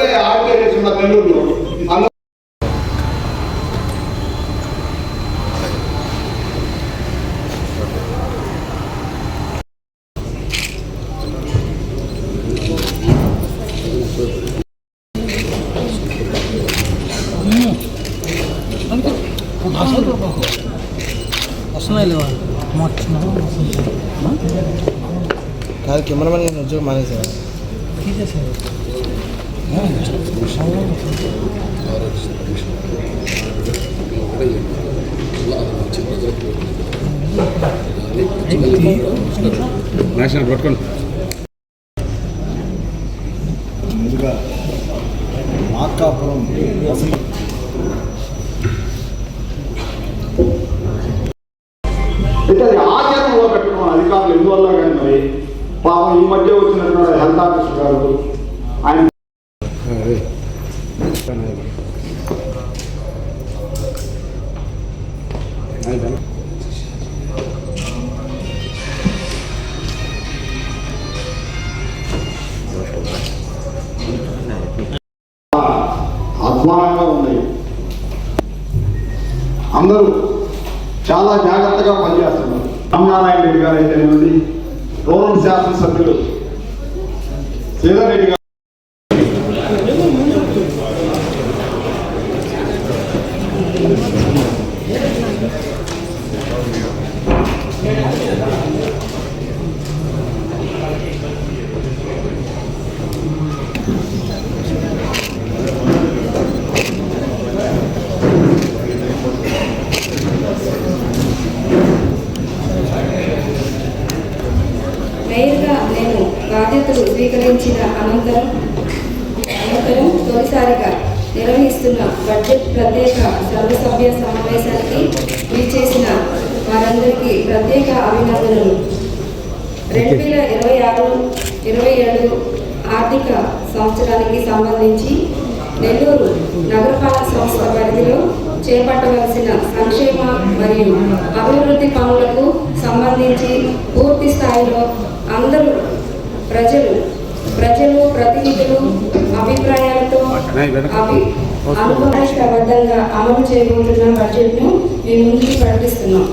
అయితే ఆర్టీఎస్ ఉన్న నెల్లూరులో కాదు కెమెరామెన్ నేను ఉద్యోగం మానేసాను ముందుగా మార్కాపురం అయితే అది ఆచరణలో పెట్టుకున్న అధికారులు ఎందువల్ల కానీ మరి పాపం ఈ మధ్య వచ్చినటువంటి హెల్త్ ఆఫీసర్ గారు ఆయన అధ్వానంగా ఉన్నాయి. అందరూ చాలా జాగ్రత్తగా పనిచేస్తున్నారు. రామనారాయణ రెడ్డి గారు అయితేనేది, రూరల్ శాసనసభ్యులు శ్రీధర్ రెడ్డి గారు, మేయర్గా నేను బాధ్యతలు స్వీకరించిన అనంతరం తొలిసారిగా నిర్వహిస్తున్న బడ్జెట్ ప్రత్యేక సర్వసభ్య సమావేశానికి విచ్చేసిన వారందరికీ ప్రత్యేక అభినందనలు. 2026-27 ఆర్థిక సంవత్సరానికి సంబంధించి నెల్లూరు నగరపాలక సంస్థ పరిధిలో చేపట్టవలసిన సంక్షేమ మరియు అభివృద్ధి పనులకు సంబంధించి పూర్తి స్థాయిలో అందరూ ప్రజలు ప్రతినిధులు అభిప్రాయాలతో అనుభవబద్ధంగా అమలు చేయబోతున్న బడ్జెట్ను మీ ముందుకు ప్రకటిస్తున్నాం.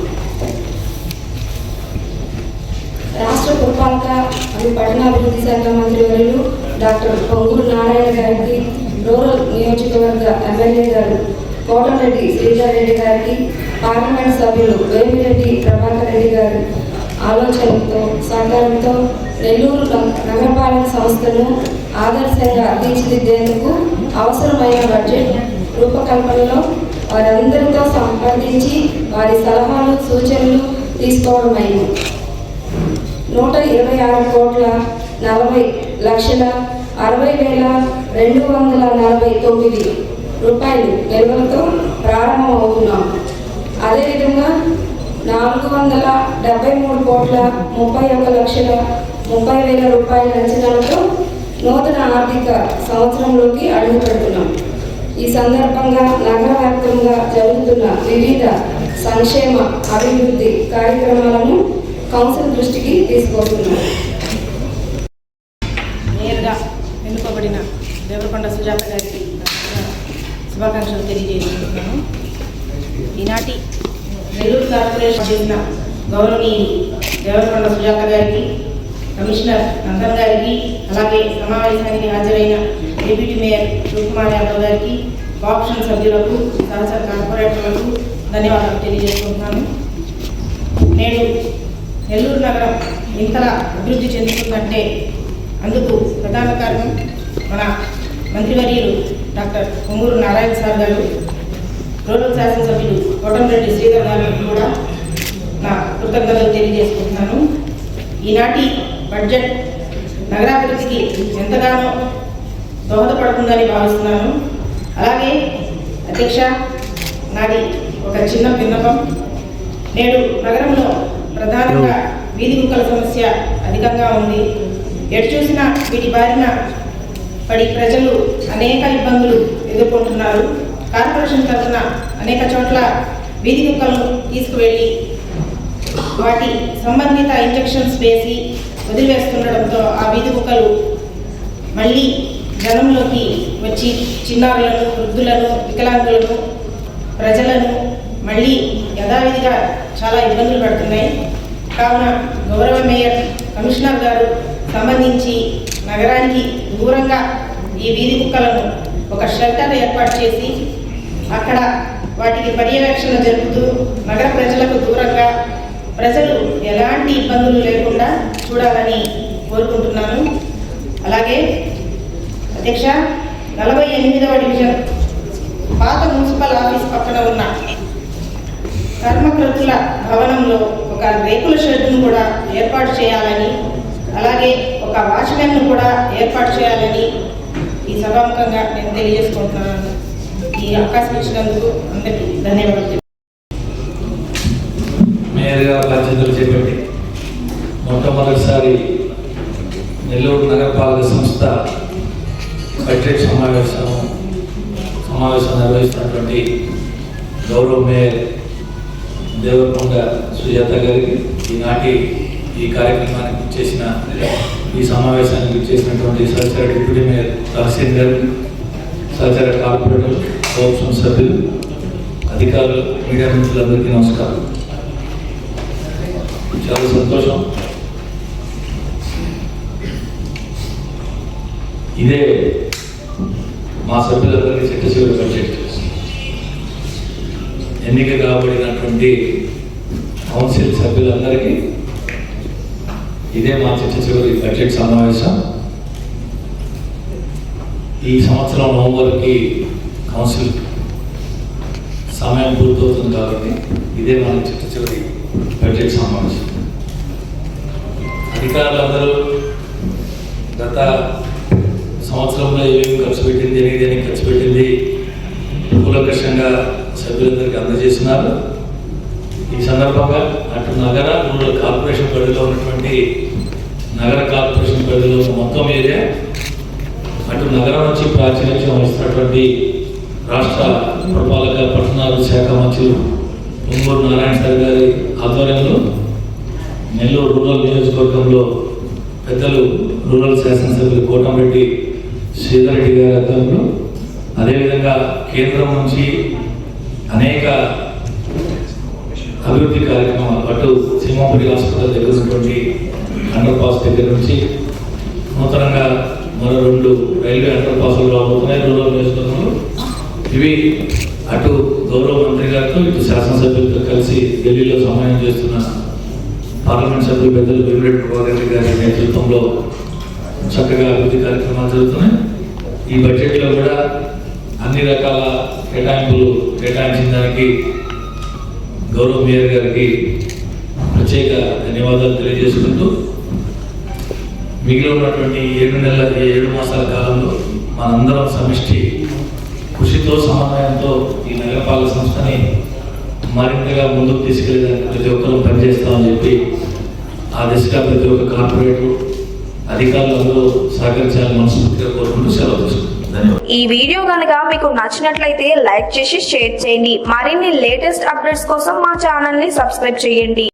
రాష్ట్ర పురపాలక మరియు పట్టణాభివృద్ధి శాఖ మంత్రి వర్యులు డాక్టర్ పొంగూరు నారాయణ గారికి, రూరల్ నియోజకవర్గ ఎమ్మెల్యే గారు కోటరెడ్డి శ్రీధర్ రెడ్డి గారికి, పార్లమెంట్ సభ్యులు వేమిరెడ్డి ప్రభాకర్ రెడ్డి గారి ఆలోచనలతో సహకారంతో నెల్లూరు నగరపాలక సంస్థను ఆదర్శంగా తీర్చిదిద్దేందుకు అవసరమైన బడ్జెట్ రూపకల్పనలో వారందరితో సంప్రదించి వారి సలహాలు సూచనలు తీసుకోవడమైంది. 126,60,249 రూపాయలు నిల్వలతో ప్రారంభమవుతున్నాం. అదేవిధంగా 473,31,30,000 రూపాయల అంచనాలతో నూతన ఆర్థిక సంవత్సరంలోకి అడుగు పెడుతున్నాం. ఈ సందర్భంగా నగర వ్యాప్తంగా జరుగుతున్న వివిధ సంక్షేమ అభివృద్ధి కార్యక్రమాలను కౌన్సిల్ దృష్టికి తీసుకొస్తున్నాం. నేరుగా ఎన్నుకోబడిన దేవరకొండ సుజాత గారికి శుభాకాంక్షలు తెలియజేస్తున్నాను. ఈనాటి నెల్లూరు కార్పొరేషన్ చేసిన గౌరవనీయులు దేవరకొండ సుజాత గారికి, కమిషనర్ నందన్ గారికి, అలాగే సమావేశానికి హాజరైన డిప్యూటీ మేయర్ శివకుమార్ యాదవ్ గారికి, కాప్షన్ సభ్యులకు, సహచర కార్పొరేటర్లకు ధన్యవాదాలు తెలియజేసుకుంటున్నాను. నేడు నెల్లూరు నగరం ఇంతలా అభివృద్ధి చెందుతుందంటే అందుకు ప్రధాన కారణం మన మంత్రివర్యులు డాక్టర్ పొంగూరు నారాయణ సార్ గారు, రూరల్ శాసనసభ్యులు కోటంరెడ్డి శ్రీధర్ గారికి కూడా నా కృతజ్ఞతలు తెలియజేసుకుంటున్నాను. ఈనాటి బడ్జెట్ నగరాభివృద్ధికి ఎంతగానో దోహదపడుతుందని భావిస్తున్నాను. అలాగే అధ్యక్ష, నాది ఒక చిన్న విన్నపం. నేడు నగరంలో ప్రధానంగా వీధి కుక్కల సమస్య అధికంగా ఉంది. ఎటు చూసినా వీటి బారిన పడి ప్రజలు అనేక ఇబ్బందులు ఎదుర్కొంటున్నారు. కార్పొరేషన్ తరఫున అనేక చోట్ల వీధి కుక్కలను తీసుకువెళ్ళి వాటి సంబంధిత ఇంజెక్షన్స్ వేసి వదిలివేస్తుండడంతో ఆ వీధి కుక్కలు మళ్ళీ జనంలోకి వచ్చి చిన్నారులను, వృద్ధులను, వికలాంగులను, ప్రజలను మళ్ళీ యథావిధిగా చాలా ఇబ్బందులు పడుతున్నాయి. కావున గౌరవ మేయర్, కమిషనర్ గారు సంబంధించి నగరానికి దూరంగా ఈ వీధి కుక్కలను ఒక షెల్టర్ ఏర్పాటు చేసి అక్కడ వాటికి పర్యవేక్షణ జరుపుతూ నగర ప్రజలకు దూరంగా ప్రజలు ఎలాంటి ఇబ్బందులు లేకుండా చూడాలని కోరుకుంటున్నాను. అలాగే అధ్యక్ష, 48వ డివిజన్ పాత మున్సిపల్ ఆఫీస్ పక్కన ఉన్న కర్మకృతుల భవనంలో ఒక రేకుల షెడ్ను కూడా ఏర్పాటు చేయాలని, అలాగే ఒక వాచ్మెన్ను కూడా ఏర్పాటు చేయాలని ఈ సభాముఖంగా నేను తెలియజేసుకుంటున్నాను. ఈ అవకాశం ఇచ్చినందుకు అందరికీ ధన్యవాదాలు. మేయర్గా బాధ్యతలు చేపట్టి మొట్టమొదటిసారి నెల్లూరు నగరపాలక సంస్థ బడ్జెట్ సమావేశం నిర్వహిస్తున్నటువంటి గౌరవ మేయర్ దేవరకొండ సుజాత గారికి, ఈనాటి ఈ కార్యక్రమానికి చేసిన ఈ సమావేశానికి చేసినటువంటి సహచర డిప్యూటీ మేయర్ తహసీల్ గారికి, సహచర కార్పొరేటర్, కోఆప్షన్ సభ్యులు, అధికారులు, మీడియా మిత్రులందరికీ నమస్కారం. చాలా సంతోషం. ఇదే మా సభ్యులందరికీ చిట్టచివరి బడ్జెట్. ఎన్నిక కాబడినటువంటి కౌన్సిల్ సభ్యులందరికీ ఇదే మా చిట్టచివరి బడ్జెట్ సమావేశం. ఈ సంవత్సరం నవంబర్కి కౌన్సిల్ సమయం పూర్తవుతుంది కాబట్టి ఇదే మన చిట్టచివరి బడ్జెట్ సమావేశం. అధికారులందరూ గత సంవత్సరంలో ఏమేమి ఖర్చు పెట్టింది, దేనికి ఖర్చు పెట్టింది కూలంకషంగా సభ్యులందరికీ అందజేస్తున్నారు. ఈ సందర్భంగా అటు నగర రూరల్ కార్పొరేషన్ పరిధిలో ఉన్నటువంటి నగర కార్పొరేషన్ పరిధిలో ఉన్న మొత్తం ఏరియా, అటు నగరం నుంచి ప్రాతినిధ్యం వహిస్తున్నటువంటి రాష్ట్ర పురపాలక పట్టణాలు శాఖ మంత్రులు పొంగూరు నారాయణ సార్ గారి ఆధ్వర్యంలో నెల్లూరు రూరల్ నియోజకవర్గంలో పెద్దలు రూరల్ శాసనసభ్యులు కోటంరెడ్డి శ్రీధర్ రెడ్డి గారి ఆధ్వర్యంలో, అదేవిధంగా కేంద్రం నుంచి అనేక అభివృద్ధి కార్యక్రమాలు, అటు సింహాపురి హాస్పిటల్ దగ్గర ఉన్నటువంటి అండర్ పాస్ దగ్గర నుంచి నూతనంగా మరో 2 రైల్వే అండర్ పాస్లు రాబోతున్నాయి రూరల్ నియోజకవర్గంలో. ఇవి అటు గౌరవ మంత్రి గారితో, ఇటు శాసనసభ్యులతో కలిసి ఢిల్లీలో సమన్వయం చేస్తున్న పార్లమెంట్ సభ్యులు పెద్దలు వేమిరెడ్డి ప్రభాకర్ రెడ్డి గారి నేతృత్వంలో చక్కగా అభివృద్ధి కార్యక్రమాలు జరుగుతున్నాయి. ఈ బడ్జెట్లో కూడా అన్ని రకాల కేటాయింపులు కేటాయించిన దానికి గౌరవ మేయర్ గారికి ప్రత్యేక ధన్యవాదాలు తెలియజేసుకుంటూ, మిగిలి ఉన్నటువంటి 7 మాసాల కాలంలో మనందరం సమిష్టి కృషితో, సమన్వయంతో ఈ నగరపాలక సంస్థని మరింతగా ముందుకు తీసుకెళ్ళడానికి ప్రతి ఒక్కరూ పనిచేస్తామని చెప్పి ఆ దిశగా ప్రతి ఒక్క కార్పొరేటర్, అధికారులు అందరూ సహకరించాలని మనస్ఫూర్తిగా కోరుకుంటూ సెలవు తీసుకుంటాం. ధన్యవాదాలు. ఈ వీడియో కనుక మీకు నచ్చినట్లయితే లైక్ చేసి షేర్ చేయండి. మరిన్ని లేటెస్ట్ అప్డేట్స్ కోసం మా ఛానల్ ని సబ్స్క్రైబ్ చేయండి.